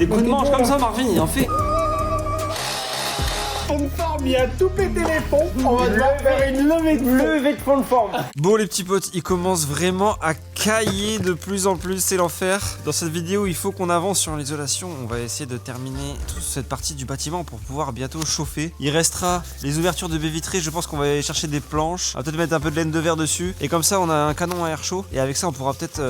Des coups de manche comme ça, Marvin, il en fait. Fond de forme, il a tout pété les fonds. On va devoir faire une levée de fond de forme. Bon les petits potes, il commence vraiment à cailler de plus en plus, c'est l'enfer. Dans cette vidéo, il faut qu'on avance sur l'isolation. On va essayer de terminer toute cette partie du bâtiment pour pouvoir bientôt chauffer. Il restera les ouvertures de baies vitrées, je pense qu'on va aller chercher des planches. On va peut-être mettre un peu de laine de verre dessus. Et comme ça, on a un canon à air chaud. Et avec ça, on pourra peut-être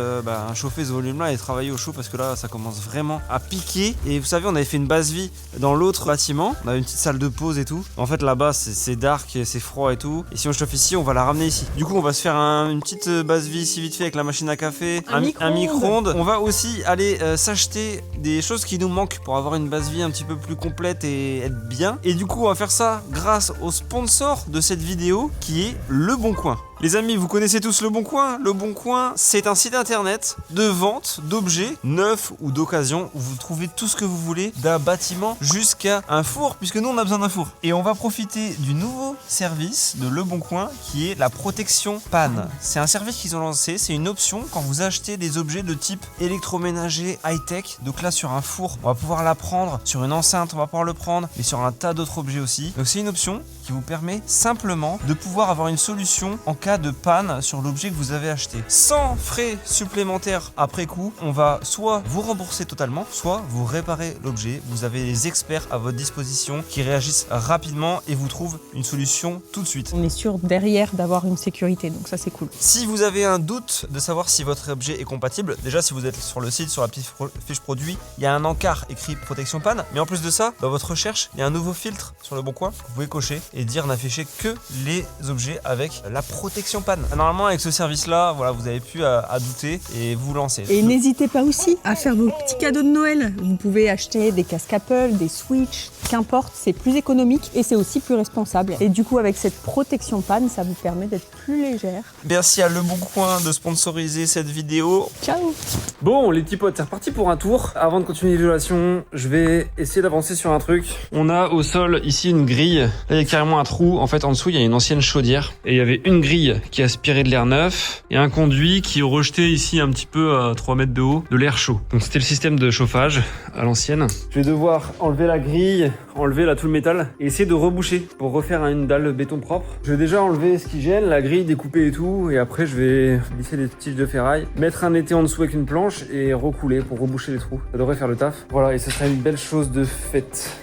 chauffer ce volume-là et travailler au chaud parce que là, ça commence vraiment à piquer. Et vous savez, on avait fait une base vie dans l'autre bâtiment. On avait une petite salle de pause et tout. En fait, là-bas, c'est dark, c'est froid et tout. Et si on chauffe ici, on va la ramener ici. Du coup, on va se faire une petite base vie ici vite fait avec la machine à café, un micro-ondes. On va aussi aller s'acheter des choses qui nous manquent pour avoir une base vie un petit peu plus complète et être bien. Et du coup, on va faire ça grâce au sponsor de cette vidéo qui est Le Bon Coin. Les amis, vous connaissez tous Le Bon Coin. Le Bon Coin, c'est un site internet de vente d'objets neufs ou d'occasion où vous trouvez tout ce que vous voulez, d'un bâtiment jusqu'à un four, puisque nous on a besoin d'un four. Et on va profiter du nouveau service de Le Bon Coin qui est la protection panne. C'est un service qu'ils ont lancé, c'est une option quand vous achetez des objets de type électroménager high-tech. Donc là sur un four, on va pouvoir la prendre, sur une enceinte on va pouvoir le prendre, mais sur un tas d'autres objets aussi. Donc c'est une option qui vous permet simplement de pouvoir avoir une solution en cas de panne sur l'objet que vous avez acheté. Sans frais supplémentaires après coup, on va soit vous rembourser totalement, soit vous réparer l'objet. Vous avez des experts à votre disposition qui réagissent rapidement et vous trouvent une solution tout de suite. On est sûr derrière d'avoir une sécurité, donc ça c'est cool. Si vous avez un doute de savoir si votre objet est compatible, déjà si vous êtes sur le site, sur la petite fiche produit, il y a un encart écrit protection panne, mais en plus de ça, dans votre recherche, il y a un nouveau filtre sur Le Bon Coin que vous pouvez cocher et dire n'afficher que les objets avec la protection panne. Normalement avec ce service là, voilà, vous avez plus à douter et vous lancez. Et n'hésitez pas aussi à faire vos petits cadeaux de Noël. Vous pouvez acheter des casques Apple, des Switch, qu'importe, c'est plus économique et c'est aussi plus responsable. Et du coup avec cette protection panne, ça vous permet d'être plus légère. Merci à Le Bon Coin de sponsoriser cette vidéo. Ciao. Bon les petits potes, c'est reparti pour un tour. Avant de continuer l'isolation, je vais essayer d'avancer sur un truc. On a au sol ici une grille. Là il y a carrément un trou. En fait en dessous il y a une ancienne chaudière. Et il y avait une grille qui aspirait de l'air neuf et un conduit qui rejetait ici un petit peu à 3 mètres de haut de l'air chaud. Donc c'était le système de chauffage à l'ancienne. Je vais devoir enlever la grille, enlever là tout le métal et essayer de reboucher pour refaire une dalle béton propre. Je vais déjà enlever ce qui gêne, la grille découpée et tout, et après je vais lisser les tiges de ferraille, mettre un étai en dessous avec une planche et recouler pour reboucher les trous. Ça devrait faire le taf. Voilà, et ce sera une belle chose de faite.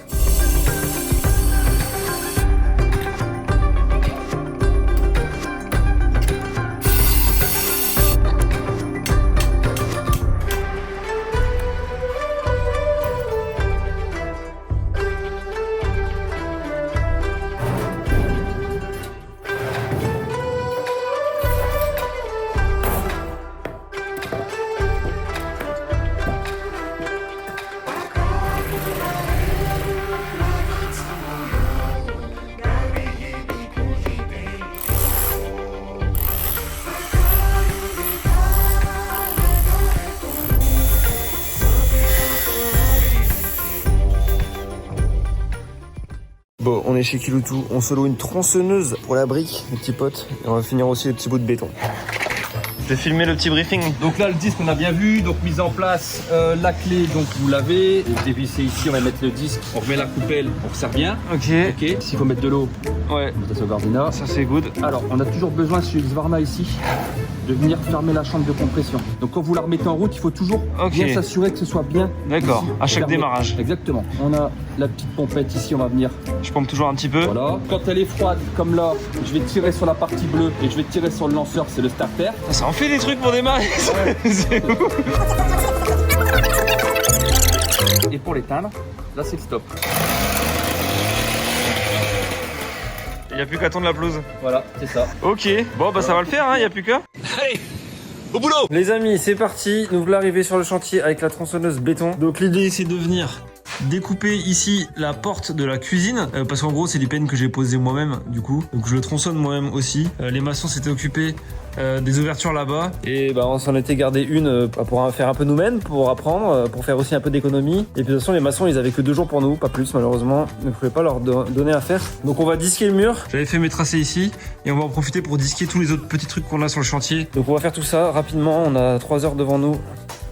Bon, on est chez Kiloutou, on se loue une tronçonneuse pour la brique, les petits potes, et on va finir aussi les petits bouts de béton. Je vais filmer le petit briefing. Donc là, le disque, on a bien vu. Donc, mise en place, la clé, donc vous l'avez. Dévisser ici, on va mettre le disque. On remet la coupelle, on resserre bien. Ok. Ok. S'il faut mettre de l'eau, Ouais. on met ça Gardena. Ça c'est good. Alors, on a toujours besoin sur le Svarna ici de venir fermer la chambre de compression. Donc, quand vous la remettez en route, il faut toujours bien s'assurer que ce soit bien. D'accord, ici, à chaque fermé. démarrage. Exactement. On a la petite pompette ici, on va venir. Je pompe toujours un petit peu. Voilà. Quand elle est froide, comme là, je vais tirer sur la partie bleue et je vais tirer sur le lanceur, c'est le starter. Ça en fait des trucs pour démarrer. C'est ouf. Et pour l'éteindre, là c'est le stop. Il n'y a plus qu'à tondre la pelouse. Voilà, c'est ça. Ok, bon bah ça va le faire, il n'y a plus qu'à. Allez, au boulot. Les amis, c'est parti. Nous voilà arrivés sur le chantier avec la tronçonneuse béton. Donc l'idée c'est de venir découper ici la porte de la cuisine parce qu'en gros c'est du pen que j'ai posé moi-même du coup. Donc je le tronçonne moi-même aussi. Les maçons s'étaient occupés des ouvertures là-bas et bah on s'en était gardé une pour faire un peu nous-mêmes, pour apprendre, pour faire aussi un peu d'économie. Et puis de toute façon les maçons ils avaient que 2 jours pour nous, pas plus malheureusement. On ne pouvait pas leur donner à faire. Donc on va disquer le mur. J'avais fait mes tracés ici et on va en profiter pour disquer tous les autres petits trucs qu'on a sur le chantier. Donc on va faire tout ça rapidement, on a 3 heures devant nous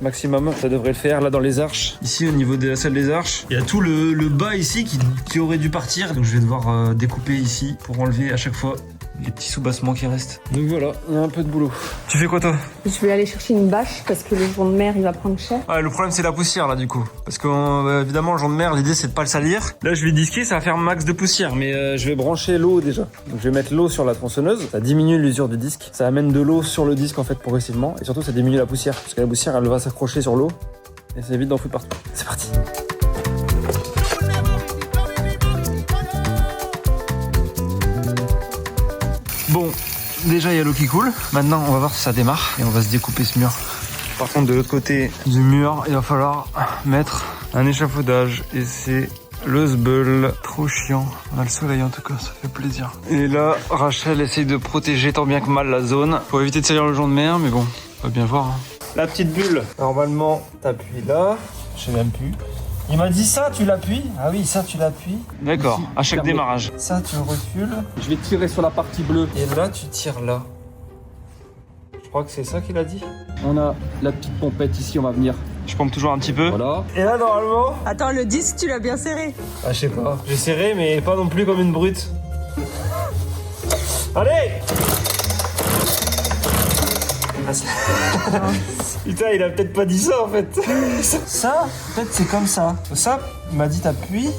maximum, ça devrait le faire. Là dans les arches, ici au niveau de la salle des arches, il y a tout le bas ici qui aurait dû partir. Donc je vais devoir découper ici pour enlever à chaque fois les petits soubassements qui restent. Donc voilà, il y a un peu de boulot. Tu fais quoi toi? Je vais aller chercher une bâche parce que le jonc de mer il va prendre cher. Ah, le problème c'est la poussière là du coup. Parce que évidemment le jonc de mer, l'idée c'est de pas le salir. Là je vais disquer, ça va faire un max de poussière. Mais je vais brancher l'eau déjà. Donc je vais mettre l'eau sur la tronçonneuse. Ça diminue l'usure du disque. Ça amène de l'eau sur le disque en fait progressivement. Et surtout ça diminue la poussière. Parce que la poussière elle va s'accrocher sur l'eau. Et ça évite d'en foutre partout. C'est parti. Bon, déjà il y a l'eau qui coule. Maintenant on va voir si ça démarre et on va se découper ce mur. Par contre de l'autre côté du mur il va falloir mettre un échafaudage et c'est le sbeul. Trop chiant. On a le soleil en tout cas, ça fait plaisir. Et là Rachel essaye de protéger tant bien que mal la zone pour éviter de salir le jonc de mer, mais bon, on va bien voir. La petite bulle, normalement t'appuies là, je sais même plus. Il m'a dit ça, tu l'appuies? Ah oui, ça tu l'appuies. D'accord, à chaque démarrage. Ça tu recules. Je vais tirer sur la partie bleue. Et là tu tires là. Je crois que c'est ça qu'il a dit. On a la petite pompette ici, on va venir. Je pompe toujours un petit peu. Voilà. Et là normalement... Attends, le disque tu l'as bien serré? Ah je sais pas. J'ai serré mais pas non plus comme une brute. Allez. Putain, il a peut-être pas dit ça en fait. Ça, peut-être c'est comme ça. Ça, il m'a dit t'appuies.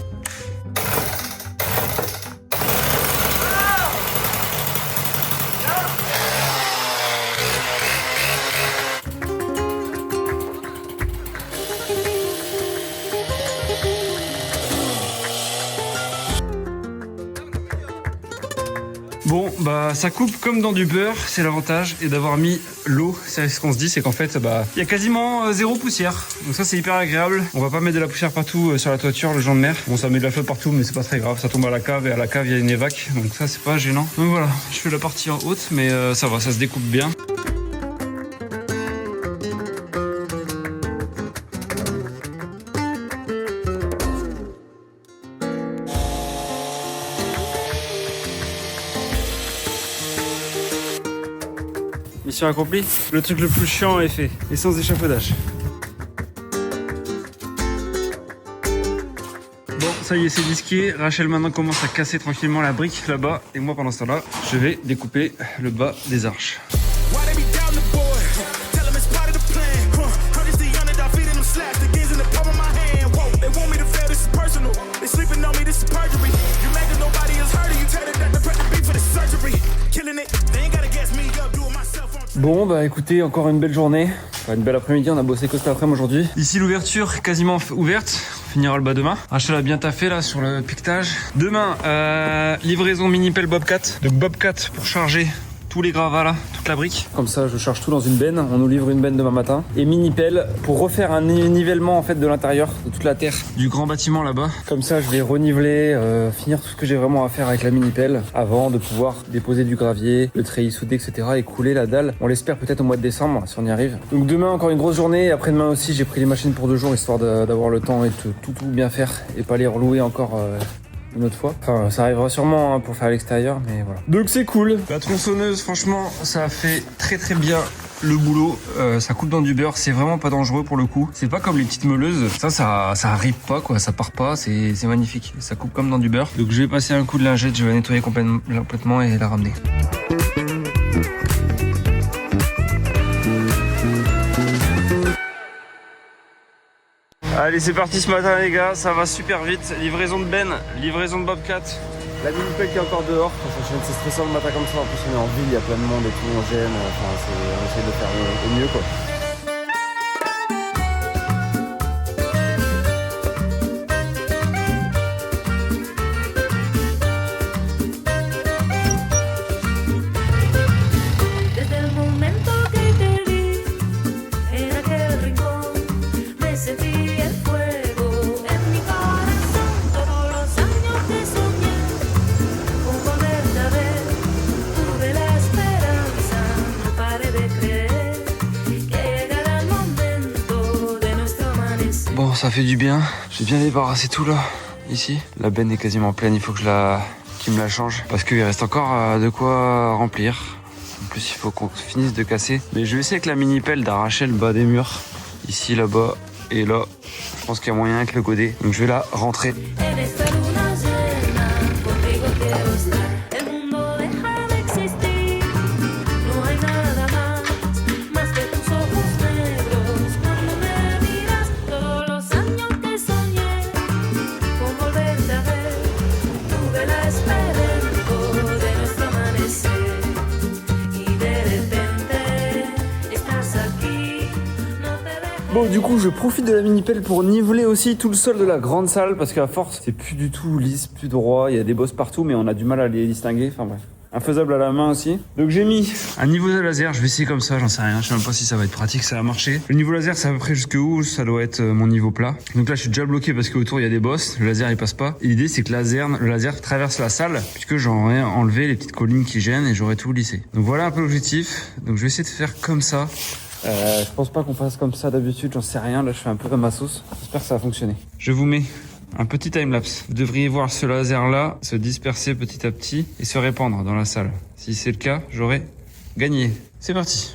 Bon, bah ça coupe comme dans du beurre, c'est l'avantage, et d'avoir mis l'eau, c'est ce qu'on se dit, c'est qu'en fait, bah il y a quasiment zéro poussière. Donc ça c'est hyper agréable. On va pas mettre de la poussière partout sur la toiture, le jonc de mer. Bon, ça met de la flotte partout, mais c'est pas très grave, ça tombe à la cave, et à la cave il y a une évac, donc ça c'est pas gênant. Donc voilà, je fais la partie en haute, mais ça va, ça se découpe bien. Mission accomplie, le truc le plus chiant est fait, et sans échafaudage. Bon, ça y est, c'est disqué. Rachel maintenant commence à casser tranquillement la brique là-bas, et moi pendant ce temps-là, je vais découper le bas des arches. Bon bah écoutez, encore une belle journée, enfin, une belle après-midi, on a bossé que cet après-midi aujourd'hui. Ici l'ouverture quasiment ouverte, on finira le bas demain. Rachel a bien taffé là sur le piquetage. Demain, livraison mini-pelle Bobcat. Donc Bobcat pour charger tous les gravats là, toute la brique. Comme ça je charge tout dans une benne, on nous livre une benne demain matin. Et mini-pelle pour refaire un nivellement en fait de l'intérieur, de toute la terre du grand bâtiment là-bas. Comme ça je vais reniveler, finir tout ce que j'ai vraiment à faire avec la mini-pelle avant de pouvoir déposer du gravier, le treillis soudé etc. et couler la dalle. On l'espère peut-être au mois de décembre si on y arrive. Donc demain encore une grosse journée, et après-demain aussi j'ai pris les machines pour 2 jours histoire d'avoir le temps et de tout bien faire et pas les relouer encore une autre fois. Enfin, ça arrivera sûrement hein, pour faire à l'extérieur, mais voilà. Donc c'est cool. La tronçonneuse, franchement, ça a fait très très bien le boulot. Ça coupe dans du beurre, c'est vraiment pas dangereux pour le coup. C'est pas comme les petites meuleuses. Ça rip pas quoi, ça part pas, c'est magnifique. Ça coupe comme dans du beurre. Donc je vais passer un coup de lingette, je vais la nettoyer complètement et la ramener. Allez c'est parti ce matin les gars, ça va super vite. Livraison de benne, livraison de Bobcat. La mini-pelle qui est encore dehors, c'est stressant le matin comme ça, en plus on est en ville, il y a plein de monde et tout, on gêne, enfin on essaie de faire au mieux quoi. Bon, ça fait du bien. J'ai bien débarrassé tout là, ici. La benne est quasiment pleine, il faut que qu'il me la change. Parce qu'il reste encore de quoi remplir. En plus, il faut qu'on finisse de casser. Mais je vais essayer avec la mini-pelle d'arracher le bas des murs. ici, là-bas et là. Je pense qu'il y a moyen avec le godet. Donc je vais la rentrer. Bon, du coup, je profite de la mini-pelle pour niveler aussi tout le sol de la grande salle parce qu'à force, c'est plus du tout lisse, plus droit. Il y a des bosses partout, mais on a du mal à les distinguer. Enfin bref. Infaisable à la main aussi. Donc j'ai mis un niveau de laser, je vais essayer comme ça, j'en sais rien, je sais même pas si ça va être pratique, ça va marcher. Le niveau laser c'est à peu près jusque où ça doit être mon niveau plat. Donc là je suis déjà bloqué parce qu'autour il y a des bosses, le laser il passe pas. Et l'idée c'est que le laser traverse la salle puisque j'aurais enlevé les petites collines qui gênent et j'aurais tout lissé. Donc voilà un peu l'objectif. Donc je vais essayer de faire comme ça. Je pense pas qu'on fasse comme ça d'habitude, j'en sais rien, là je fais un peu comme ma sauce. J'espère que ça va fonctionner. Je vous mets un petit timelapse. Vous devriez voir ce laser là se disperser petit à petit et se répandre dans la salle. Si c'est le cas, j'aurai gagné. C'est parti.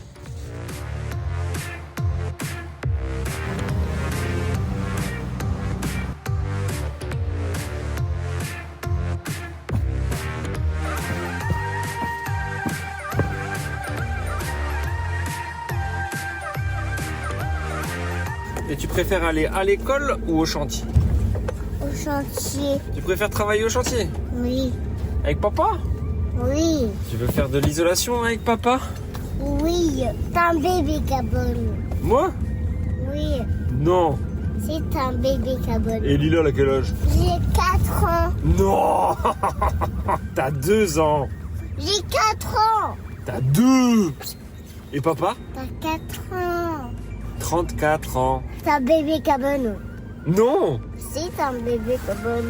Et tu préfères aller à l'école ou au chantier? Au chantier. Tu préfères travailler au chantier? Oui. Avec papa? Oui. Tu veux faire de l'isolation avec papa? Oui. C'est un bébé Gabon. Moi? Oui. Non. C'est un bébé Gabon. Et Lila, elle a quel âge? J'ai 4 ans. Non. T'as 2 ans. J'ai 4 ans. T'as 2. Et papa? T'as 4 ans. 34 ans. C'est un bébé Gabon. Non. C'est un bébé Gabon.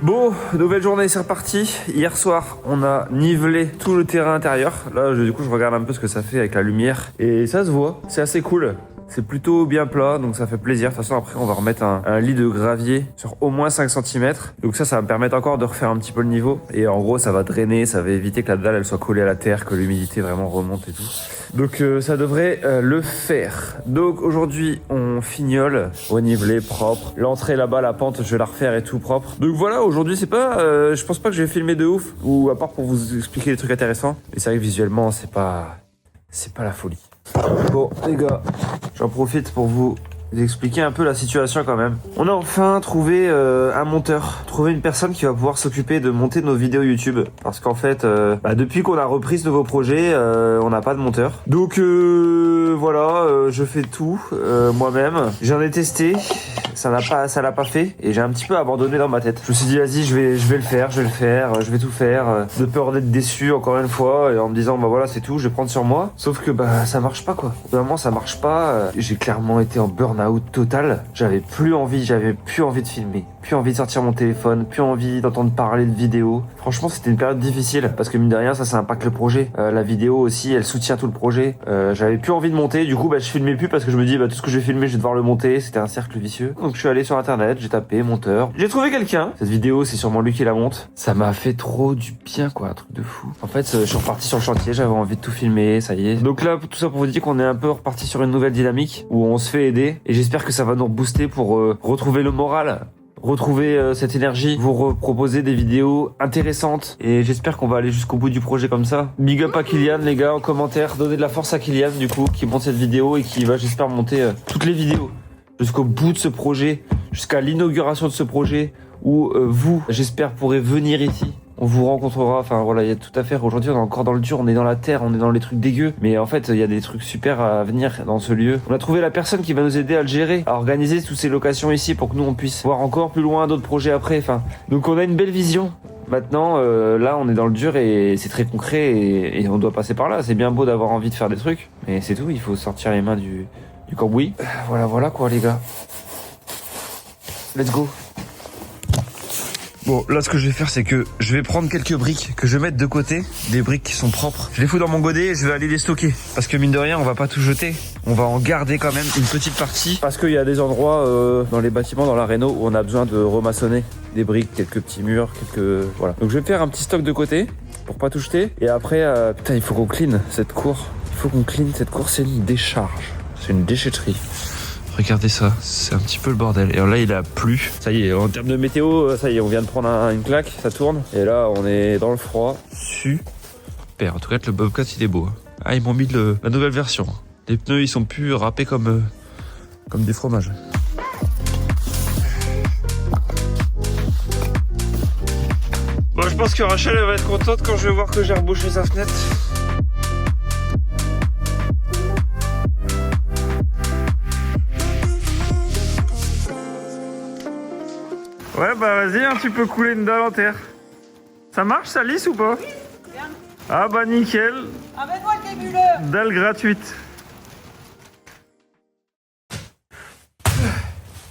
Bon, nouvelle journée, c'est reparti. Hier soir, on a nivelé tout le terrain intérieur. Là, du coup, je regarde un peu ce que ça fait avec la lumière. Et ça se voit, c'est assez cool. C'est plutôt bien plat, donc ça fait plaisir. De toute façon, après, on va remettre un lit de gravier sur au moins 5 cm. Donc ça va me permettre encore de refaire un petit peu le niveau. Et en gros, ça va drainer, ça va éviter que la dalle, elle soit collée à la terre, que l'humidité vraiment remonte et tout. Donc ça devrait le faire. Donc aujourd'hui, on fignole, renivelé, propre. L'entrée là-bas, la pente, je vais la refaire et tout propre. Donc voilà, aujourd'hui, c'est pas... je pense pas que je vais filmer de ouf, ou à part pour vous expliquer des trucs intéressants. Mais c'est vrai que visuellement, c'est pas la folie. Bon les gars, j'en profite pour vous expliquer un peu la situation quand même. On a enfin trouvé un monteur, trouvé une personne qui va pouvoir s'occuper de monter nos vidéos YouTube. Parce qu'en fait, depuis qu'on a repris ce nouveau projet, on n'a pas de monteur. Donc voilà, je fais tout moi-même. J'en ai testé. Ça l'a pas fait et j'ai un petit peu abandonné dans ma tête. Je me suis dit vas-y je vais le faire, je vais tout faire, de peur d'être déçu encore une fois et en me disant bah voilà c'est tout, je vais prendre sur moi. Sauf que ça marche pas quoi. Vraiment ça marche pas. J'ai clairement été en burn-out total. J'avais plus envie de filmer, plus envie de sortir mon téléphone, plus envie d'entendre parler de vidéos. Franchement c'était une période difficile parce que mine de rien ça impacte le projet. La vidéo aussi elle soutient tout le projet. J'avais plus envie de monter, du coup je filmais plus parce que je me dis tout ce que je vais filmer je vais devoir le monter. C'était un cercle vicieux. Donc je suis allé sur internet, j'ai tapé monteur. J'ai trouvé quelqu'un. Cette vidéo, c'est sûrement lui qui la monte. Ça m'a fait trop du bien, quoi, un truc de fou. En fait, je suis reparti sur le chantier, j'avais envie de tout filmer, ça y est. Donc là, tout ça pour vous dire qu'on est un peu reparti sur une nouvelle dynamique où on se fait aider. Et j'espère que ça va nous booster pour retrouver le moral. Retrouver cette énergie, vous proposer des vidéos intéressantes et j'espère qu'on va aller jusqu'au bout du projet comme ça. Big up à Kylian les gars en commentaire, donnez de la force à Kylian du coup qui monte cette vidéo et qui va j'espère monter toutes les vidéos jusqu'au bout de ce projet, jusqu'à l'inauguration de ce projet où vous, j'espère, pourrez venir ici. On vous rencontrera, enfin voilà, il y a tout à faire. Aujourd'hui, on est encore dans le dur, on est dans la terre, on est dans les trucs dégueux. Mais en fait, il y a des trucs super à venir dans ce lieu. On a trouvé la personne qui va nous aider à le gérer, à organiser toutes ces locations ici pour que nous, on puisse voir encore plus loin d'autres projets après. Enfin, donc on a une belle vision. Maintenant, là, on est dans le dur et c'est très concret et on doit passer par là. C'est bien beau d'avoir envie de faire des trucs, mais c'est tout, il faut sortir les mains du cambouis. Voilà quoi les gars. Let's go. Bon, là ce que je vais faire c'est que je vais prendre quelques briques que je vais mettre de côté, des briques qui sont propres. Je les fous dans mon godet et je vais aller les stocker. Parce que mine de rien, on va pas tout jeter. On va en garder quand même une petite partie. Parce qu'il y a des endroits dans les bâtiments, dans la réno, où on a besoin de remaçonner des briques, quelques petits murs, voilà. Donc je vais faire un petit stock de côté pour pas tout jeter. Et après, putain, il faut qu'on clean cette cour. Il faut qu'on clean cette cour, c'est une décharge. C'est une déchetterie. Regardez ça, c'est un petit peu le bordel. Et alors là, il a plu. Ça y est, en termes de météo, ça y est, on vient de prendre une claque, ça tourne. Et là, on est dans le froid. Super. En tout cas, le Bobcat, il est beau. Ah, ils m'ont mis la nouvelle version. Les pneus, ils sont plus râpés comme des fromages. Bon, je pense que Rachel, elle va être contente quand je vais voir que j'ai rebouché sa fenêtre. Ouais, bah vas-y, hein, tu peux couler une dalle en terre. Ça marche, ça lisse ou pas? Oui, bien. Ah bah nickel. Avec-moi le débuleur. Dalle gratuite.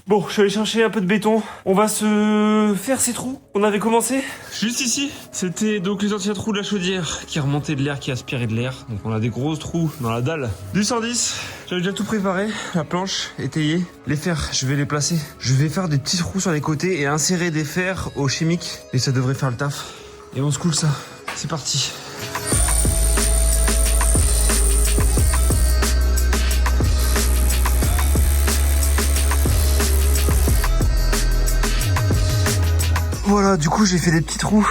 Bon, je suis allé chercher un peu de béton. On va se faire ces trous. On avait commencé juste ici. C'était donc les anciens trous de la chaudière qui remontaient de l'air, qui aspiraient de l'air. Donc on a des gros trous dans la dalle du 110. J'avais déjà tout préparé. La planche étayée. Les fers, je vais les placer. Je vais faire des petits trous sur les côtés et insérer des fers au chimique. Et ça devrait faire le taf. Et on se coule ça. C'est parti. Voilà, du coup j'ai fait des petits trous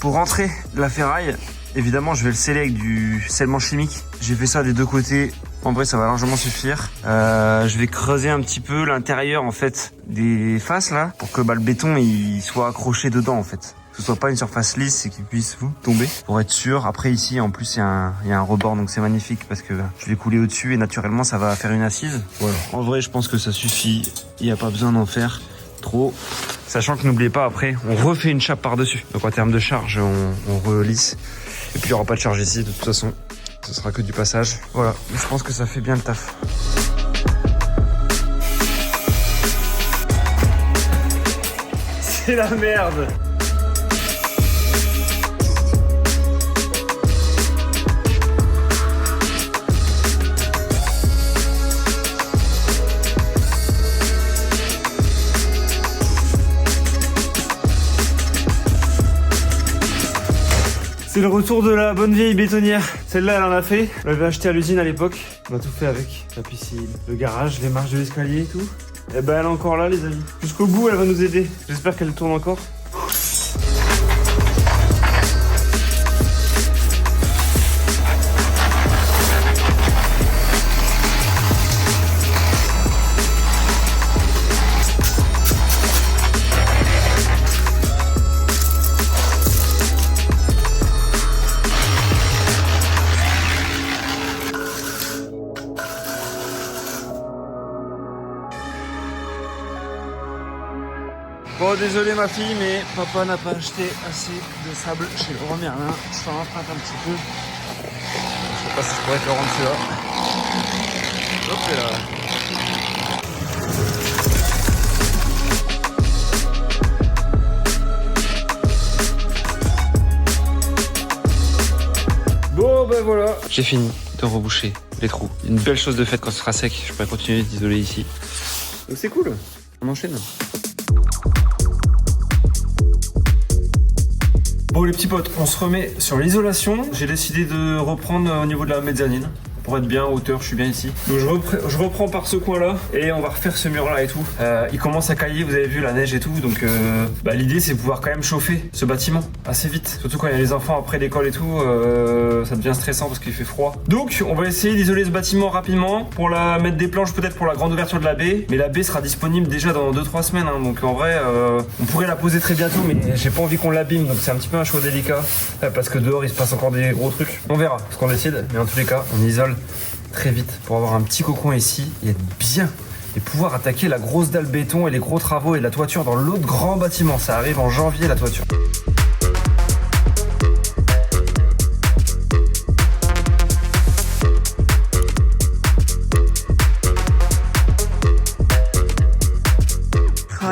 pour rentrer la ferraille. Évidemment, je vais le sceller avec du scellement chimique. J'ai fait ça des deux côtés. En vrai, ça va largement suffire. Je vais creuser un petit peu l'intérieur en fait des faces là pour que le béton il soit accroché dedans en fait. Que ce soit pas une surface lisse et qu'il puisse tomber pour être sûr. Après ici, en plus il y a un rebord donc c'est magnifique parce que je vais couler au-dessus et naturellement ça va faire une assise. Voilà. En vrai, je pense que ça suffit. Il n'y a pas besoin d'en faire trop. Sachant que n'oubliez pas, après, on refait une chape par-dessus. Donc en termes de charge, on relisse. Et puis il n'y aura pas de charge ici, de toute façon. Ce sera que du passage. Voilà, je pense que ça fait bien le taf. C'est la merde! C'est le retour de la bonne vieille bétonnière. Celle-là, elle en a fait. On l'avait acheté à l'usine à l'époque. On a tout fait avec. La piscine, le garage, les marches de l'escalier et tout. Et ben elle est encore là, les amis. Jusqu'au bout, elle va nous aider. J'espère qu'elle tourne encore. Bon, désolé ma fille, mais papa n'a pas acheté assez de sable chez Leroy Merlin. Je t'en emprunte un petit peu. Je sais pas si je pourrais te le rendre celui-là. Hop là. Bon ben voilà, j'ai fini de reboucher les trous. Une belle chose de faite quand ce sera sec, je pourrais continuer d'isoler ici. Donc c'est cool, on enchaîne. Bon les petits potes, on se remet sur l'isolation. J'ai décidé de reprendre au niveau de la mezzanine. Pour être bien en hauteur, je suis bien ici. Donc je reprends par ce coin là et on va refaire ce mur là et tout. Il commence à cailler, vous avez vu la neige et tout. Donc l'idée c'est de pouvoir quand même chauffer ce bâtiment assez vite. Surtout quand il y a les enfants après l'école et tout, ça devient stressant parce qu'il fait froid. Donc on va essayer d'isoler ce bâtiment rapidement pour mettre des planches peut-être pour la grande ouverture de la baie. Mais la baie sera disponible déjà dans 2-3 semaines. Hein. Donc en vrai on pourrait la poser très bientôt mais j'ai pas envie qu'on l'abîme. Donc c'est un petit peu un choix délicat parce que dehors il se passe encore des gros trucs. On verra ce qu'on décide. Mais en tous les cas on isole très vite pour avoir un petit cocon ici et être bien et pouvoir attaquer la grosse dalle béton et les gros travaux et la toiture dans l'autre grand bâtiment. Ça arrive en janvier la toiture.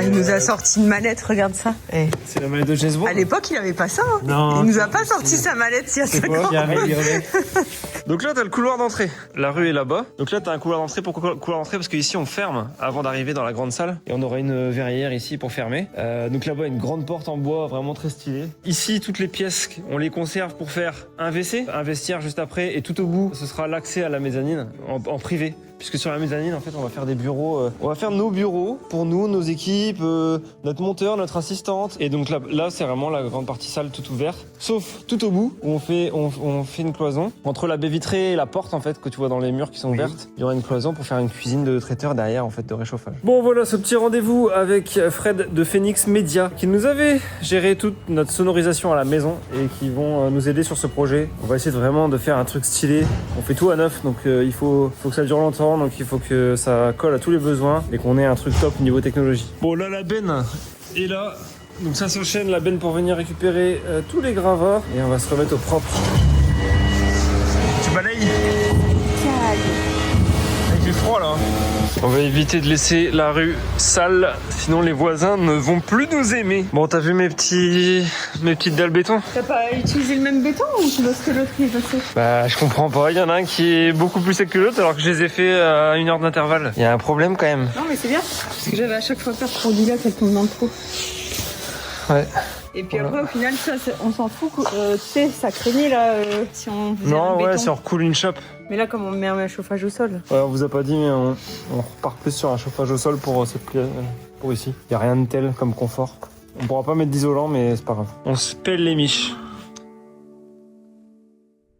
Il nous a sorti une mallette, regarde ça. Hey. C'est la mallette de James Bond. À l'époque, il avait pas ça. Hein. Non. Il nous a pas sorti sa mallette il y a 5 ans. Donc là, t'as le couloir d'entrée. La rue est là-bas. Donc là, t'as un couloir d'entrée. Pourquoi couloir d'entrée? Parce qu'ici, on ferme avant d'arriver dans la grande salle. Et on aura une verrière ici pour fermer. Donc là-bas, une grande porte en bois vraiment très stylée. Ici, toutes les pièces, on les conserve pour faire un WC, un vestiaire juste après. Et tout au bout, ce sera l'accès à la mezzanine en privé. puisque sur la mezzanine, en fait, on va faire des bureaux. On va faire nos bureaux pour nous, nos équipes, notre monteur, notre assistante. Et donc là c'est vraiment la grande partie salle toute ouverte, sauf tout au bout où on fait une cloison entre la baie vitrée et la porte en fait que tu vois dans les murs qui sont ouvertes. Il y aura une cloison pour faire une cuisine de traiteur derrière en fait de réchauffage. Bon voilà ce petit rendez-vous avec Fred de Phoenix Media qui nous avait géré toute notre sonorisation à la maison et qui vont nous aider sur ce projet. On va essayer vraiment de faire un truc stylé. On fait tout à neuf donc il faut que ça dure longtemps, donc il faut que ça colle à tous les besoins et qu'on ait un truc top niveau technologie. Bon là la benne est là, donc ça s'enchaîne la benne pour venir récupérer tous les gravats et on va se remettre au propre. Tu balayes? Il fait froid là. On va éviter de laisser la rue sale, sinon les voisins ne vont plus nous aimer. Bon, t'as vu mes petites dalles béton? T'as pas utilisé le même béton ou tu veux que l'autre qui est passé? Bah, je comprends pas. Il y en a un qui est beaucoup plus sec que l'autre alors que je les ai fait à 1 heure d'intervalle. Il y a un problème quand même. Non, mais c'est bien. Parce que j'avais à chaque fois peur pour du là qu'elle tombe dans le trou. Ouais. Et puis après, au final, ça, on s'en fout. Tu sais, ça craignait là si on faisait un béton. Non, ouais, si on recoule une chope. Mais là, comme on met un chauffage au sol. Ouais, on vous a pas dit, mais on repart plus sur un chauffage au sol pour ici. Il y a rien de tel comme confort. On pourra pas mettre d'isolant, mais c'est pas grave. On se pèle les miches.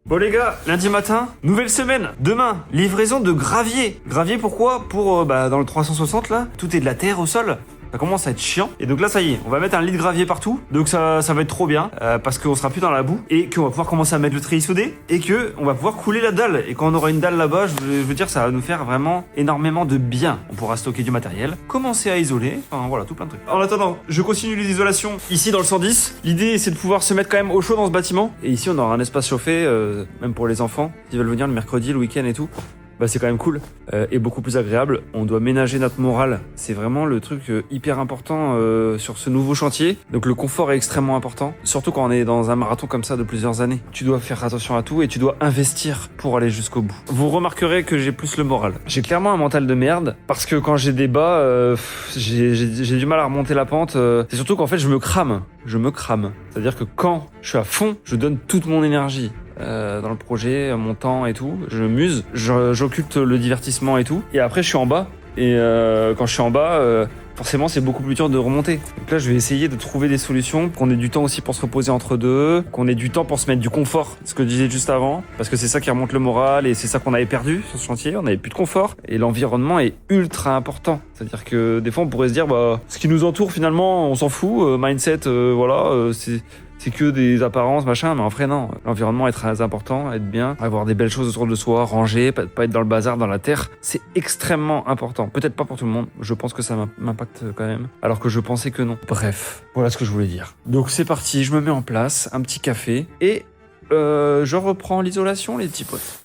Bon les gars, lundi matin, nouvelle semaine. Demain, livraison de gravier. Gravier pourquoi? Pour dans le 360 là, tout est de la terre au sol. Ça commence à être chiant. Et donc là, ça y est, on va mettre un lit de gravier partout. Donc ça va être trop bien parce qu'on sera plus dans la boue et qu'on va pouvoir commencer à mettre le treillis soudé et qu'on va pouvoir couler la dalle. Et quand on aura une dalle là-bas, je veux dire, ça va nous faire vraiment énormément de bien. On pourra stocker du matériel, commencer à isoler, enfin voilà, tout plein de trucs. En attendant, je continue les isolations ici dans le 110. L'idée, c'est de pouvoir se mettre quand même au chaud dans ce bâtiment. Et ici, on aura un espace chauffé, même pour les enfants qui veulent venir le mercredi, le week-end et tout. Bah c'est quand même cool et beaucoup plus agréable. On doit ménager notre morale. C'est vraiment le truc hyper important sur ce nouveau chantier. Donc le confort est extrêmement important, surtout quand on est dans un marathon comme ça de plusieurs années. Tu dois faire attention à tout et tu dois investir pour aller jusqu'au bout. Vous remarquerez que j'ai plus le moral. J'ai clairement un mental de merde parce que quand j'ai des bas, j'ai du mal à remonter la pente. C'est surtout qu'en fait je me crame. C'est-à-dire que quand je suis à fond, je donne toute mon énergie. Dans le projet, mon temps et tout, je m'use, j'occulte le divertissement et tout, et après je suis en bas, et quand je suis en bas, forcément c'est beaucoup plus dur de remonter. Donc là je vais essayer de trouver des solutions, qu'on ait du temps aussi pour se reposer entre deux, qu'on ait du temps pour se mettre du confort, ce que je disais juste avant, parce que c'est ça qui remonte le moral, et c'est ça qu'on avait perdu sur ce chantier, on avait plus de confort, et l'environnement est ultra important. C'est-à-dire que des fois on pourrait se dire, bah ce qui nous entoure finalement, on s'en fout, mindset, voilà, c'est que des apparences, machin, mais en vrai, non. L'environnement est très important, être bien, avoir des belles choses autour de soi, ranger, pas être dans le bazar, dans la terre. C'est extrêmement important. Peut-être pas pour tout le monde. Je pense que ça m'impacte quand même. Alors que je pensais que non. Bref. Voilà ce que je voulais dire. Donc c'est parti, je me mets en place, un petit café, et je reprends l'isolation, les petits potes.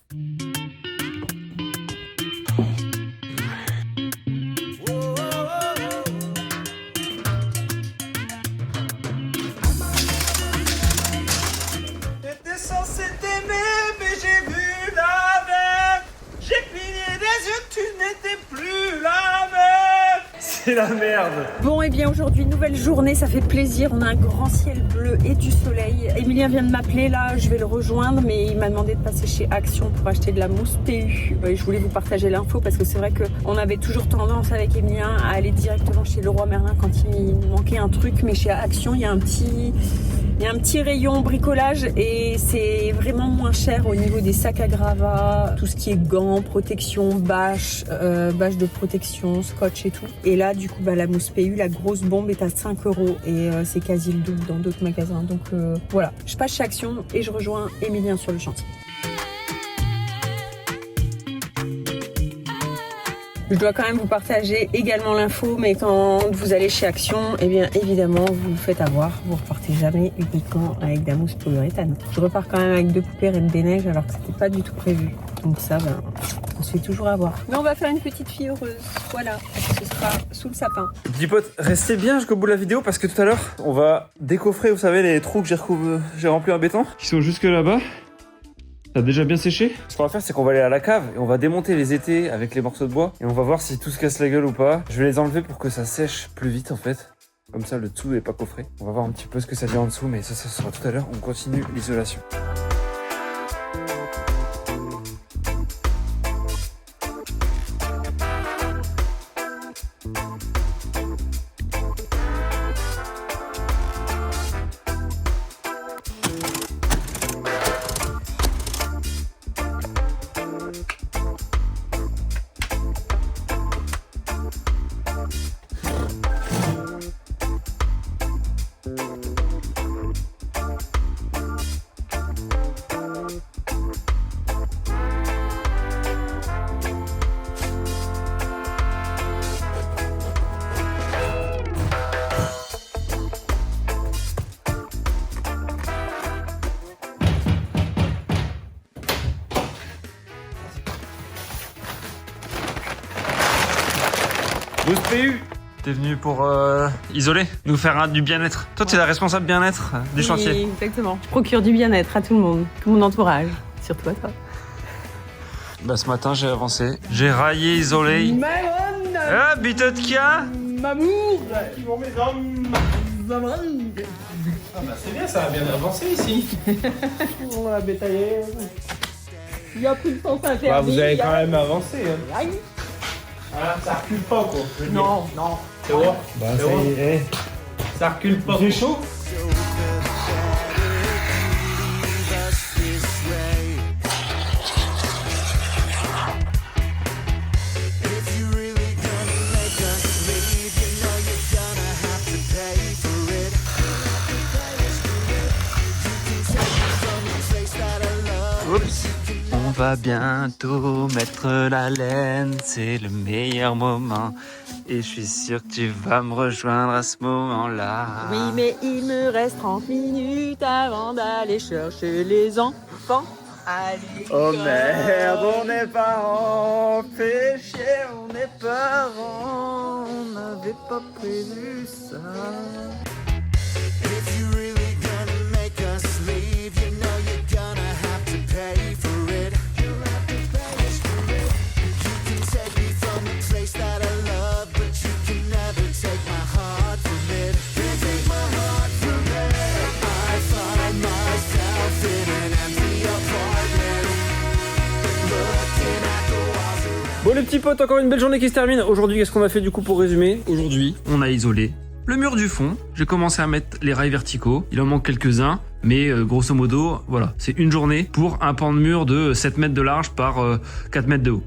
C'est la merde. Bon, et bien aujourd'hui, nouvelle journée, ça fait plaisir. On a un grand ciel bleu et du soleil. Emilien vient de m'appeler là, je vais le rejoindre, mais il m'a demandé de passer chez Action pour acheter de la mousse PU. Et je voulais vous partager l'info parce que c'est vrai qu'on avait toujours tendance avec Emilien à aller directement chez Leroy Merlin quand il manquait un truc, mais chez Action, il y a un petit rayon bricolage et c'est vraiment moins cher au niveau des sacs à gravats, tout ce qui est gants, protection, bâche de protection, scotch et tout. Et là, du coup, la mousse PU, la grosse bombe est à 5 € et c'est quasi le double dans d'autres magasins. Donc voilà, je passe chez Action et je rejoins Emilien sur le chantier. Je dois quand même vous partager également l'info, mais quand vous allez chez Action, eh bien évidemment vous vous faites avoir, vous repartez jamais uniquement avec de la mousse polyuréthane. Je repars quand même avec 2 poupées Reine des Neiges alors que c'était pas du tout prévu. Donc ça, on se fait toujours avoir. Mais on va faire une petite fille heureuse, voilà, ce sera sous le sapin. Petits potes, restez bien jusqu'au bout de la vidéo parce que tout à l'heure, on va décoffrer, vous savez, les trous que j'ai remplis en béton, qui sont jusque là-bas. Ça a déjà bien séché. Ce qu'on va faire, c'est qu'on va aller à la cave et on va démonter les étais avec les morceaux de bois et on va voir si tout se casse la gueule ou pas. Je vais les enlever pour que ça sèche plus vite en fait. Comme ça, le dessous n'est pas coffré. On va voir un petit peu ce que ça dit en dessous, mais ça sera tout à l'heure. On continue l'isolation. Boost PU. T'es venu pour isoler, nous faire du bien-être. Toi, t'es la responsable bien-être du chantier. Exactement. Je procure du bien-être à tout le monde, tout mon entourage, surtout à toi. Bah, ce matin, j'ai avancé. J'ai raillé, isolé. Maman, Ah, bitotka. Mamour. Ah bah c'est bien, ça a bien avancé ici. On l'a bétaillé. Il y a plus de sens interdit. Bah, vous avez quand même avancé. Hein. Aïe. Ah, ça recule pas quoi. je veux dire. Non, non. C'est bon. Bah, C'est bon. Ça recule pas. J'ai chaud. Oups. On va bientôt mettre la laine, c'est le meilleur moment. Et je suis sûr que tu vas me rejoindre à ce moment-là. Oui, mais il me reste 30 minutes avant d'aller chercher les enfants. Allez. Oh merde, on est parents, fais chier, on est parents, on n'avait pas prévu ça. Bon les petits potes, encore une belle journée qui se termine. Aujourd'hui, qu'est-ce qu'on a fait du coup pour résumer? Aujourd'hui, on a isolé le mur du fond. J'ai commencé à mettre les rails verticaux. Il en manque quelques-uns, mais grosso modo, voilà, c'est une journée pour un pan de mur de 7 mètres de large par 4 mètres de haut.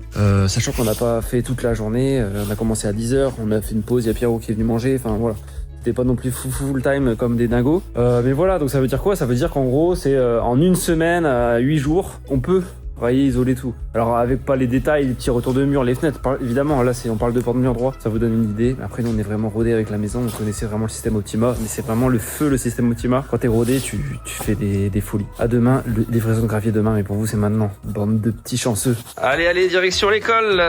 Sachant qu'on n'a pas fait toute la journée, on a commencé à 10h, on a fait une pause, il y a Pierrot qui est venu manger, enfin voilà. C'était pas non plus full time comme des dingos. Mais voilà, donc ça veut dire quoi? Ça veut dire qu'en gros, c'est en une semaine, 8 jours, on peut railler, isoler tout. Alors avec pas les détails, les petits retours de mur, les fenêtres, évidemment, là on parle de porte de mur droit, ça vous donne une idée. Après nous on est vraiment rodé avec la maison, on connaissait vraiment le système Optima, mais c'est vraiment le feu le système Optima. Quand t'es rodé, tu fais des folies. À demain, livraison de gravier demain, mais pour vous c'est maintenant. Bande de petits chanceux. Allez, direction l'école.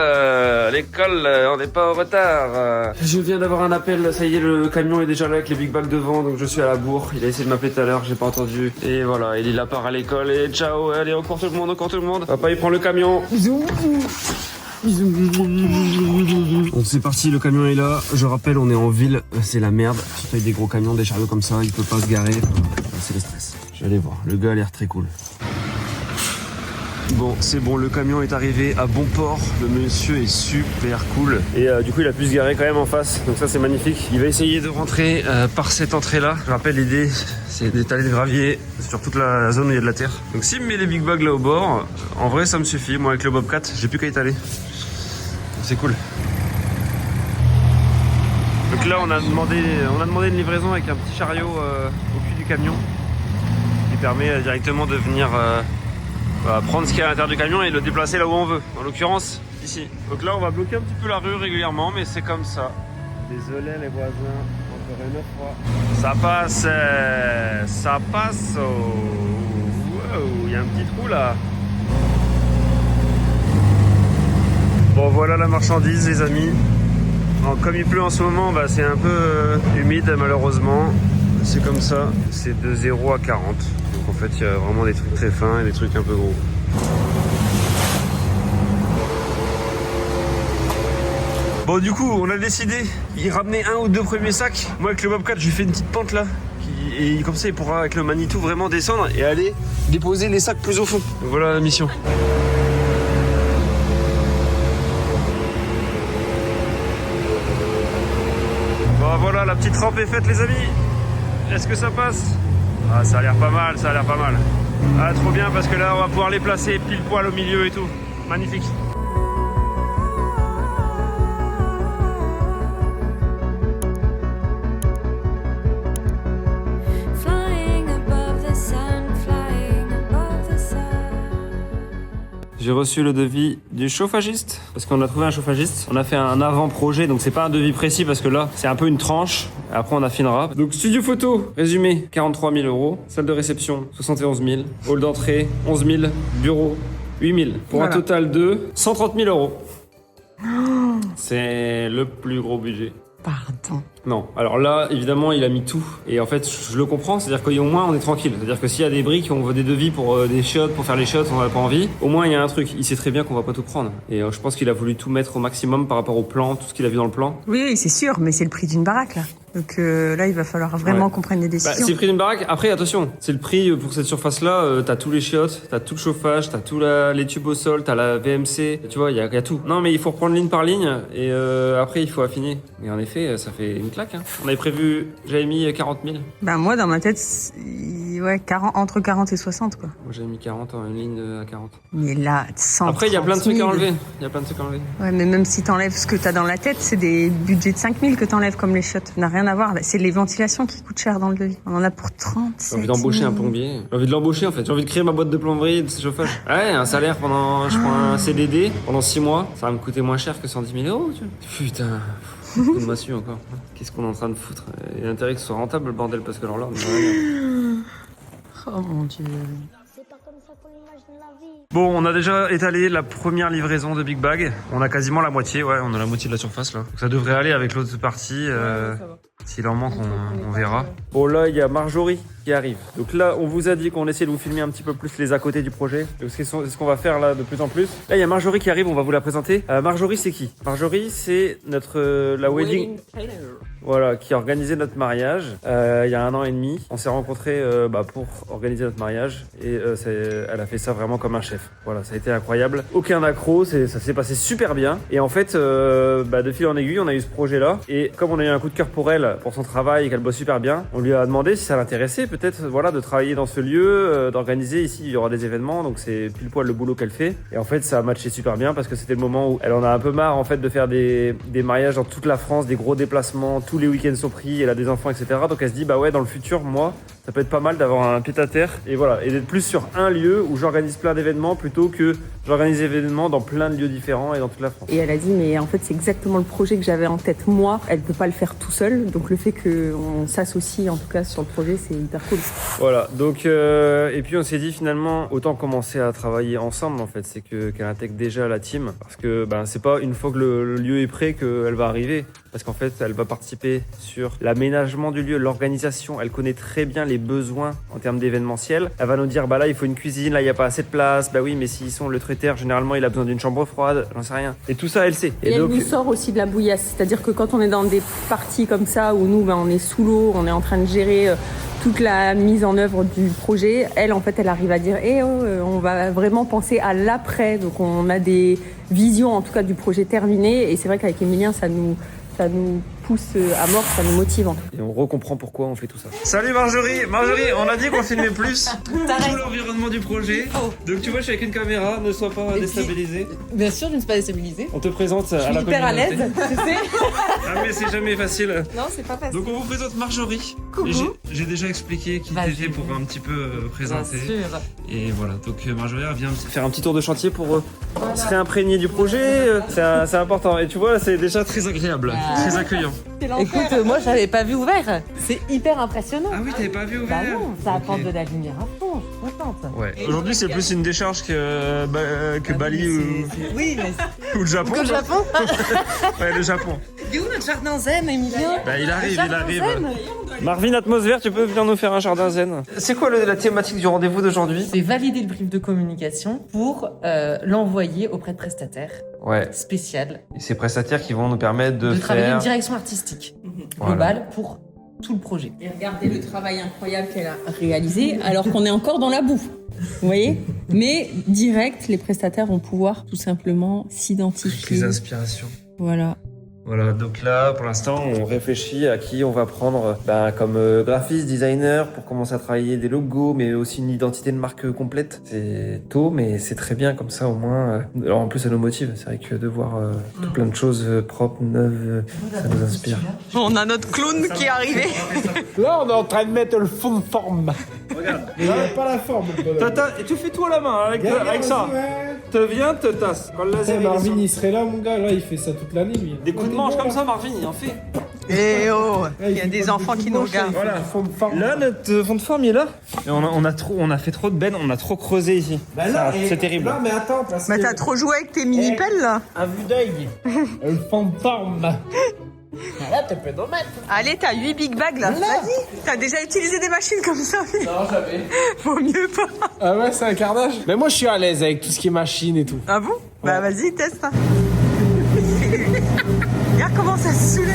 L'école, on n'est pas en retard. Je viens d'avoir un appel, ça y est, le camion est déjà là avec les big bags devant, donc je suis à la bourre. Il a essayé de m'appeler tout à l'heure, j'ai pas entendu. Et voilà, il part à l'école et ciao, allez, encore tout le monde. Papa il prend le camion. Bisous. Donc c'est parti, le camion est là. Je rappelle, on est en ville, c'est la merde. Surtout avec des gros camions, des chariots comme ça, il peut pas se garer. C'est le stress. Je vais aller voir, le gars a l'air très cool. Bon, c'est bon, le camion est arrivé à bon port. Le monsieur est super cool. Et du coup, il a pu se garer quand même en face. Donc ça, c'est magnifique. Il va essayer de rentrer par cette entrée-là. Je rappelle, l'idée, c'est d'étaler le gravier sur toute la zone où il y a de la terre. Donc s'il me met les big bags là au bord, en vrai, ça me suffit. Moi, avec le Bobcat, j'ai plus qu'à étaler. C'est cool. Donc là, on a demandé une livraison avec un petit chariot au cul du camion qui permet directement de venir prendre ce qu'il y a à l'intérieur du camion et le déplacer là où on veut. En l'occurrence, ici. Donc là, on va bloquer un petit peu la rue régulièrement, mais c'est comme ça. Désolé les voisins, encore une fois. Ça passe, ça passe. Wow, il y a un petit trou là. Bon, voilà la marchandise, les amis. Bon, comme il pleut en ce moment, c'est un peu humide malheureusement. C'est comme ça, c'est de 0 à 40. Donc en fait, il y a vraiment des trucs très fins et des trucs un peu gros. Bon, du coup, on a décidé d'y ramener un ou deux premiers sacs. Moi, avec le Bobcat, je lui fais une petite pente là. Et comme ça, il pourra, avec le Manitou, vraiment descendre et aller déposer les sacs plus au fond. Donc voilà la mission. Bon, voilà, la petite rampe est faite, les amis. Est-ce que ça passe? Ah, ça a l'air pas mal, ça a l'air pas mal. Ah, trop bien, parce que là, on va pouvoir les placer pile poil au milieu et tout. Magnifique. J'ai reçu le devis du chauffagiste, parce qu'on a trouvé un chauffagiste. On a fait un avant-projet, donc c'est pas un devis précis, parce que là, c'est un peu une tranche. Après, on affinera. Donc, studio photo, résumé, 43 000 €. Salle de réception, 71 000. Hall d'entrée, 11 000. Bureau, 8 000. Pour un total de 130 000 €. c'est le plus gros budget. Pardon. Non, alors là, évidemment, il a mis tout. Et en fait, je le comprends, c'est-à-dire qu'au moins, on est tranquille. C'est-à-dire que s'il y a des briques, on veut des devis pour des shots, pour faire les shots, on n'a pas envie. Au moins, il y a un truc. Il sait très bien qu'on va pas tout prendre. Et je pense qu'il a voulu tout mettre au maximum par rapport au plan, tout ce qu'il a vu dans le plan. Oui, c'est sûr, mais c'est le prix d'une baraque, là. Donc là, il va falloir vraiment qu'on prenne des décisions. C'est le prix d'une baraque. Après, attention, c'est le prix pour cette surface-là. T'as tous les chiottes, t'as tout le chauffage, t'as tous les tubes au sol, t'as la VMC. Tu vois, il y a tout. Non, mais il faut reprendre ligne par ligne. Et après, il faut affiner. Et en effet, ça fait une claque. Hein. On avait prévu, j'avais mis 40 000. Bah moi, dans ma tête, ouais, entre 40 et 60, quoi. Moi, j'avais mis 40 en une ligne à 40. Mais là, 130 Après, il y a plein de trucs 000. à enlever. Il y a plein de trucs à enlever. Ouais, mais même si t'enlèves ce que t'as dans la tête, c'est des budgets de 5 000 que t'enlèves comme les shots. Ça n'a rien à voir. C'est les ventilations qui coûtent cher dans le devis. On en a pour 37 000. J'ai envie d'embaucher un plombier. J'ai envie de l'embaucher, en fait. J'ai envie de créer ma boîte de plomberie et de chauffage. Ouais, un salaire pendant, je prends un CDD pendant 6 mois. Ça va me coûter moins cher que 110 000 €, tu vois. Putain. On m'a su encore. Qu'est-ce qu'on est en train de foutre? Il y a intérêt que ce soit rentable, le bordel, parce que alors là, on est rien. Oh mon Dieu. C'est pas comme ça qu'on imagine la vie. Bon, on a déjà étalé la première livraison de Big Bag. On a quasiment la moitié, ouais, on a la moitié de la surface là. Donc ça devrait aller avec l'autre partie. S'il en manque, on verra. Bon, là, il y a Marjorie qui arrive. Donc là, on vous a dit qu'on essayait de vous filmer un petit peu plus les à côté du projet. Donc c'est ce qu'on va faire là de plus en plus. Là, il y a Marjorie qui arrive, on va vous la présenter. Marjorie, c'est qui? Marjorie, c'est la wedding... Voilà, qui a organisé notre mariage il y a 1 an et demi. On s'est rencontrés pour organiser notre mariage et elle a fait ça vraiment comme un chef. Voilà, ça a été incroyable. Aucun accro, ça s'est passé super bien. Et en fait, de fil en aiguille, on a eu ce projet-là. Et comme on a eu un coup de cœur pour elle, pour son travail et qu'elle bosse super bien, on lui a demandé si ça l'intéressait peut-être de travailler dans ce lieu, d'organiser ici. Il y aura des événements, donc c'est pile poil le boulot qu'elle fait. Et en fait, ça a matché super bien parce que c'était le moment où elle en a un peu marre en fait de faire des mariages dans toute la France, des gros déplacements. Tous les week-ends sont pris, elle a des enfants, etc. Donc elle se dit, bah ouais, dans le futur, moi, ça peut être pas mal d'avoir un pied-à-terre et voilà, et d'être plus sur un lieu où j'organise plein d'événements plutôt que j'organise des événements dans plein de lieux différents et dans toute la France. Et elle a dit, mais en fait, c'est exactement le projet que j'avais en tête moi. Elle peut pas le faire tout seul, donc le fait qu'on s'associe en tout cas sur le projet, c'est hyper cool. Voilà, donc et puis on s'est dit finalement, autant commencer à travailler ensemble en fait, c'est qu'elle intègre déjà la team, parce que c'est pas une fois que le lieu est prêt qu'elle va arriver. Parce qu'en fait, elle va participer sur l'aménagement du lieu, l'organisation. Elle connaît très bien les besoins en termes d'événementiel. Elle va nous dire, là, il faut une cuisine, là, il n'y a pas assez de place. Bah oui, mais s'ils sont le traiteur, généralement, il a besoin d'une chambre froide. J'en sais rien. Et tout ça, elle sait. Et donc, elle nous sort aussi de la bouillasse. C'est-à-dire que quand on est dans des parties comme ça, où nous, on est sous l'eau, on est en train de gérer toute la mise en œuvre du projet, elle, en fait, elle arrive à dire, on va vraiment penser à l'après. Donc, on a des visions, en tout cas, du projet terminé. Et c'est vrai qu'avec Emilien, ça nous pousse à mort, ça nous motive. Et on recomprend pourquoi on fait tout ça. Salut Marjorie. Marjorie, on a dit qu'on filmait plus tout l'environnement du projet. Donc tu vois, je suis avec une caméra, ne sois pas déstabilisé. Bien sûr, je ne suis pas déstabilisée. On te présente à la communauté. Hyper à l'aise, tu sais. Ah mais c'est jamais facile. Non, c'est pas facile. Donc on vous présente Marjorie. Coucou. J'ai déjà expliqué qui t'étais pour un petit peu présenter. Bien sûr. Et voilà, donc Marjorie vient faire un petit tour de chantier pour se réimprégner du projet. C'est important. Et tu vois, c'est déjà très agréable, très accueillant. Écoute, moi, j'avais pas vu ouvert. C'est hyper impressionnant. Ah oui, t'avais pas vu Bah ouvert. non, ça apporte de la lumière à fond. Je suis contente. Ouais. Aujourd'hui, c'est plus une décharge que Bali Oui, mais ou le Japon. que le Japon. Ouais, le Japon. Il est où notre jardin zen, Emilien? Il arrive, Le jardin zen. Marvin Atmosphère, tu peux venir nous faire un jardin zen. C'est quoi la thématique du rendez-vous d'aujourd'hui? Je vais valider le brief de communication pour l'envoyer auprès de prestataires Ouais. spécial Et ces prestataires qui vont nous permettre de travailler faire une direction artistique Voilà. globale pour tout le projet. Et regardez le travail incroyable qu'elle a réalisé alors qu'on est encore dans la boue. Vous voyez? Mais direct, les prestataires vont pouvoir tout simplement s'identifier. les inspirations. Voilà. Voilà, donc là, pour l'instant, on réfléchit à qui on va prendre comme graphiste, designer, pour commencer à travailler des logos, mais aussi une identité de marque complète. C'est tôt, mais c'est très bien, comme ça, au moins. Alors, en plus, ça nous motive. C'est vrai que de voir tout plein de choses propres, neuves, ça nous inspire. On a notre clown qui est arrivé. Là, on est en train de mettre le fond de forme. Regarde. Mais il n'y a pas la forme, le bonhomme. Et tu fais tout à la main, avec ça. Te viens, te tasse. Quand le laser, Marvin, il serait là, mon gars. Là, il fait ça toute l'année, lui. Des coups de manche comme ça, Marvin, il en fait. Eh oh, il y a des enfants qui nous regardent. Voilà, là notre fond de forme il est là. Et on a fait trop de bennes, on a trop creusé ici. C'est terrible. Non, mais attends, parce Mais que. t'as trop joué avec tes mini-pelles là. À vue d'œil, le fond de forme. Là, tu peux en mettre. Allez, t'as 8 big bags là. Vas-y. T'as déjà utilisé des machines comme ça. Non, jamais. Vaut mieux pas. Ah ouais, c'est un carnage. Mais moi, je suis à l'aise avec tout ce qui est machine et tout. Ah bon? Bah vas-y, teste. Regarde comment ça se soulève.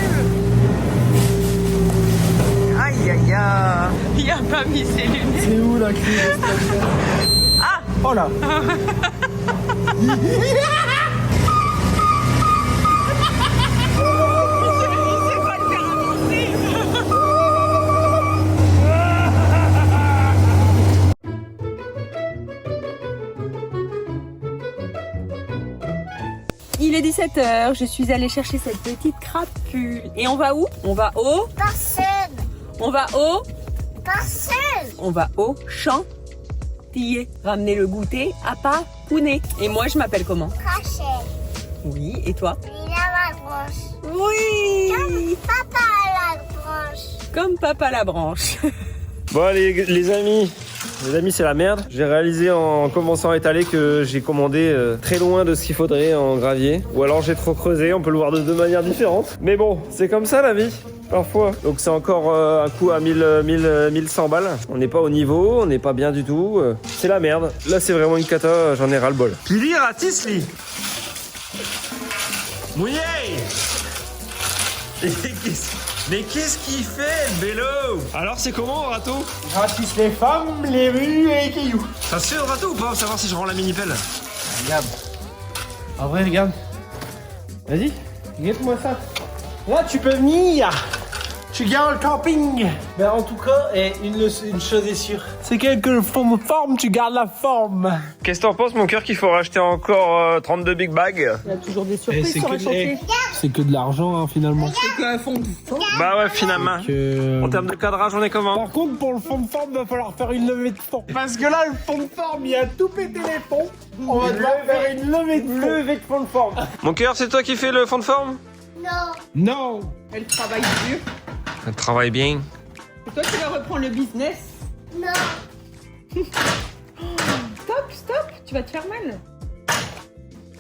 Aïe aïe aïe. Il a pas mis ses lunettes. C'est où la clé? Ah. Oh là. Il est 17h, je suis allée chercher cette petite crapule. Et on va où? On va au... Personne. On va au... Personne. On va au Chantilly. Ramener le goûter à Papounet. Et moi, je m'appelle comment? Caché. Oui, et toi? Il a la branche. Oui. Papa a la branche. Comme papa la branche. Bon les amis c'est la merde. J'ai réalisé en commençant à étaler que j'ai commandé très loin de ce qu'il faudrait en gravier. Ou alors j'ai trop creusé, on peut le voir de deux manières différentes. Mais bon, c'est comme ça la vie, parfois. Donc c'est encore un coup à 1100 balles. On n'est pas au niveau, on n'est pas bien du tout. C'est la merde. Là c'est vraiment une cata, j'en ai ras le bol. Pili ratisli. Mouillé. Mais qu'est-ce qu'il fait, le vélo? Alors c'est comment, Rato? Ratisse les femmes, les rues et les cailloux. Ça se fait au Rato ou pas? Savoir si je rends la mini-pelle. Regarde. En vrai, regarde. Vas-y, regarde-moi ça. Là, tu peux venir. Tu gardes le camping. Ben, en tout cas, une chose est sûre. C'est que le fond de forme, tu gardes la forme. Qu'est-ce que t'en penses, mon cœur, qu'il faut racheter encore 32 big bags? Il y a toujours des surprises c'est sur que un chantier. C'est que de l'argent, hein, finalement. C'est qu'un fond de forme. Bah ouais, finalement. En termes de cadrage, on est comment? Par contre, pour le fond de forme, il va falloir faire une levée de fond. Parce que là, le fond de forme, il a tout pété les fonds. On va devoir faire une levée de fond de forme. Mon cœur, c'est toi qui fais le fond de forme? Non. Non. Elle travaille dur. Elle travaille bien. Et toi, tu vas reprendre le business. Non. Stop, tu vas te faire mal.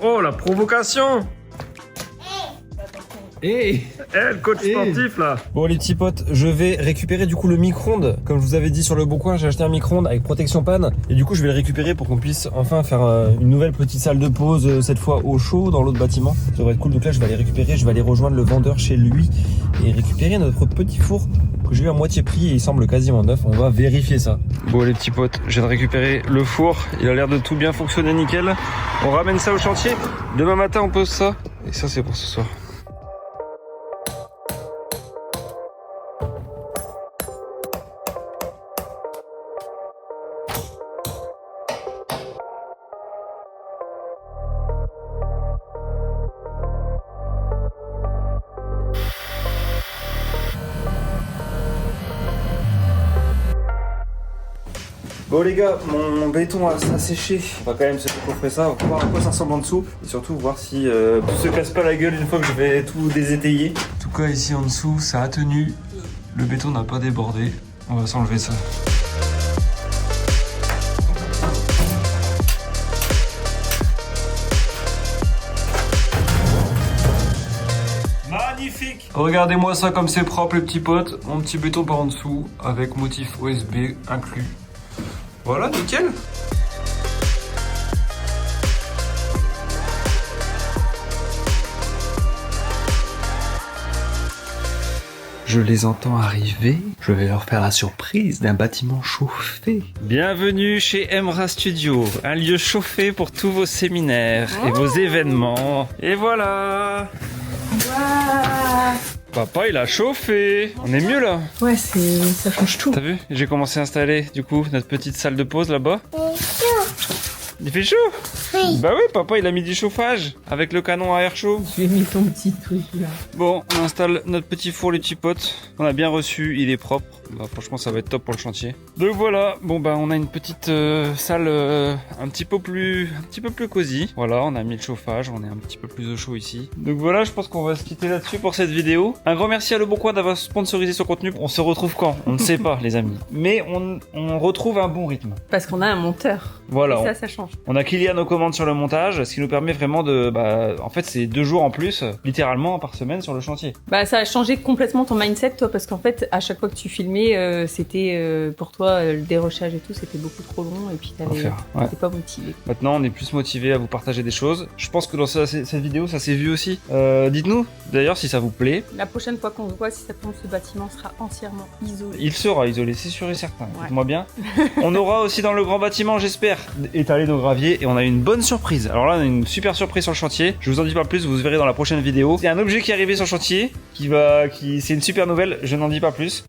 Oh, la provocation! Eh. Le coach sportif là. Bon les petits potes, je vais récupérer du coup le micro-ondes. Comme je vous avais dit sur le bon coin, j'ai acheté un micro-ondes avec protection panne. Et du coup je vais le récupérer pour qu'on puisse enfin faire une nouvelle petite salle de pause, cette fois au chaud dans l'autre bâtiment. Ça devrait être cool, donc là je vais aller récupérer, je vais aller rejoindre le vendeur chez lui et récupérer notre petit four que j'ai eu à moitié prix et il semble quasiment neuf. On va vérifier ça. Bon les petits potes, je viens de récupérer le four. Il a l'air de tout bien fonctionner nickel. On ramène ça au chantier. Demain matin on pose ça. Et ça c'est pour ce soir. Bon les gars, mon béton a séché. On va quand même se coffrer ça, on va voir à quoi ça ressemble en dessous. Et surtout voir si tout se casse pas la gueule une fois que je vais tout désétayer. En tout cas ici en dessous ça a tenu. Le béton n'a pas débordé. On va s'enlever ça. Magnifique! Regardez-moi ça comme c'est propre les petits potes. Mon petit béton par en dessous avec motif OSB inclus. Voilà, nickel. Je les entends arriver. Je vais leur faire la surprise d'un bâtiment chauffé. Bienvenue chez Emra Studio, un lieu chauffé pour tous vos séminaires et vos événements. Et voilà. Waouh. Papa, il a chauffé. On est mieux là. Ouais, ça change tout. T'as vu? J'ai commencé à installer du coup notre petite salle de pause là-bas. Il fait chaud? Oui. Bah oui, papa il a mis du chauffage avec le canon à air chaud. Je lui ai mis ton petit truc là. Bon, on installe notre petit four les petits potes. On a bien reçu, il est propre. Bah, franchement ça va être top pour le chantier. Donc voilà, bon bah on a une petite salle un petit peu plus cosy. Voilà, on a mis le chauffage, on est un petit peu plus au chaud ici. Donc voilà, je pense qu'on va se quitter là-dessus pour cette vidéo. Un grand merci à Le Bon Coin d'avoir sponsorisé ce contenu. On se retrouve quand? On ne sait pas les amis. Mais on retrouve un bon rythme. Parce qu'on a un monteur. Voilà. Et ça change. On a Kylian aux commandes sur le montage, ce qui nous permet vraiment de... Bah, en fait, c'est 2 jours en plus, littéralement par semaine sur le chantier. Bah, ça a changé complètement ton mindset, toi, parce qu'en fait, à chaque fois que tu filmais, c'était pour toi, le dérochage et tout, c'était beaucoup trop long et puis t'étais pas motivé. Maintenant, on est plus motivé à vous partager des choses. Je pense que dans cette vidéo, ça s'est vu aussi. Dites-nous, d'ailleurs, si ça vous plaît. La prochaine fois qu'on se voit, si ça tombe, ce bâtiment sera entièrement isolé. Il sera isolé, c'est sûr et certain. Ouais. Dites-moi bien. On aura aussi dans le grand bâtiment, j'espère, étalé de gravier et on a une bonne surprise. Alors là, on a une super surprise sur le chantier. Je vous en dis pas plus, vous verrez dans la prochaine vidéo. C'est un objet qui est arrivé sur le chantier, c'est une super nouvelle. Je n'en dis pas plus.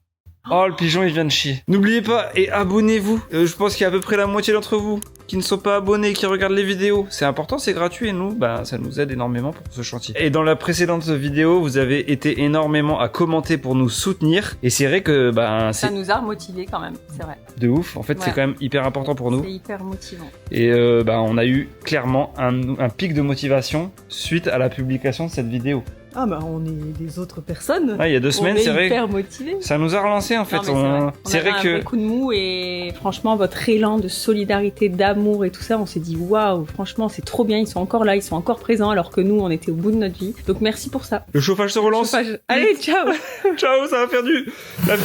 Oh, le pigeon, il vient de chier. N'oubliez pas, et abonnez-vous. Je pense qu'il y a à peu près la moitié d'entre vous qui ne sont pas abonnés, qui regardent les vidéos. C'est important, c'est gratuit, et nous, ça nous aide énormément pour ce chantier. Et dans la précédente vidéo, vous avez été énormément à commenter pour nous soutenir. Et c'est vrai que, ça nous a motivés quand même, c'est vrai. De ouf. En fait, c'est quand même hyper important pour nous. C'est hyper motivant. Et on a eu clairement un pic de motivation suite à la publication de cette vidéo. Ah bah on est des autres personnes. Il y a 2 semaines, c'est vrai. Hyper motivés. Ça nous a relancé en fait. On avait un vrai coup de mou et franchement votre élan de solidarité, d'amour et tout ça, on s'est dit waouh, franchement c'est trop bien, ils sont encore là, ils sont encore présents alors que nous on était au bout de notre vie. Donc merci pour ça. Le chauffage se relance. Allez, ciao. Ciao, ça va faire du...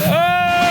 Ah